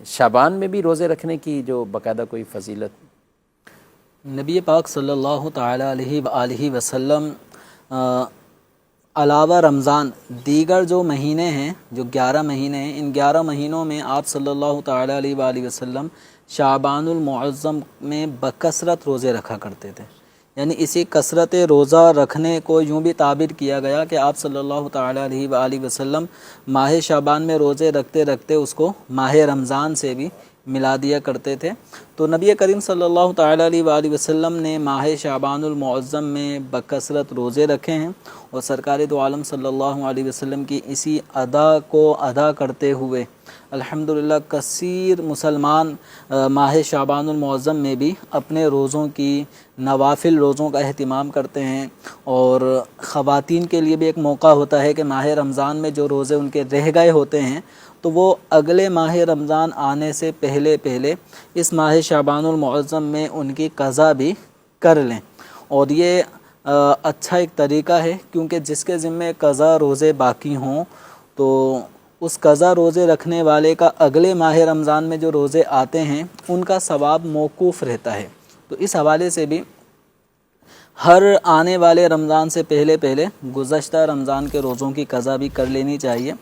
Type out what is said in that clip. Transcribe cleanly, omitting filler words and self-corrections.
شعبان میں بھی روزے رکھنے کی جو باقاعدہ کوئی فضیلت؟ نبی پاک صلی اللہ تعالی علیہ وآلہ وسلم علاوہ رمضان دیگر جو مہینے ہیں، جو 11 مہینے ہیں، ان 11 مہینوں میں آپ صلی اللہ تعالی علیہ وآلہ وسلم شعبان المعظم میں بکثرت روزے رکھا کرتے تھے۔ یعنی اسی کثرت روزہ رکھنے کو یوں بھی تعبیر کیا گیا کہ آپ صلی اللہ تعالی علیہ وآلہ وسلم ماہ شعبان میں روزے رکھتے رکھتے اس کو ماہ رمضان سے بھی ملا دیا کرتے تھے۔ تو نبی کریم صلی اللہ تعالی علیہ وآلہ وسلم نے ماہ شعبان المعظم میں بکثرت روزے رکھے ہیں، اور سرکار دو عالم صلی اللہ علیہ وسلم کی اسی ادا کو ادا کرتے ہوئے الحمدللہ کثیر مسلمان ماہ شعبان المعظم میں بھی اپنے روزوں کی، نوافل روزوں کا اہتمام کرتے ہیں۔ اور خواتین کے لیے بھی ایک موقع ہوتا ہے کہ ماہ رمضان میں جو روزے ان کے رہ گئے ہوتے ہیں تو وہ اگلے ماہ رمضان آنے سے پہلے اس ماہ شعبان المعظم میں ان کی قضا بھی کر لیں۔ اور یہ اچھا ایک طریقہ ہے، کیونکہ جس کے ذمے قضا روزے باقی ہوں تو اس قضا روزے رکھنے والے کا اگلے ماہ رمضان میں جو روزے آتے ہیں ان کا ثواب موقوف رہتا ہے۔ تو اس حوالے سے بھی ہر آنے والے رمضان سے پہلے گزشتہ رمضان کے روزوں کی قضا بھی کر لینی چاہیے۔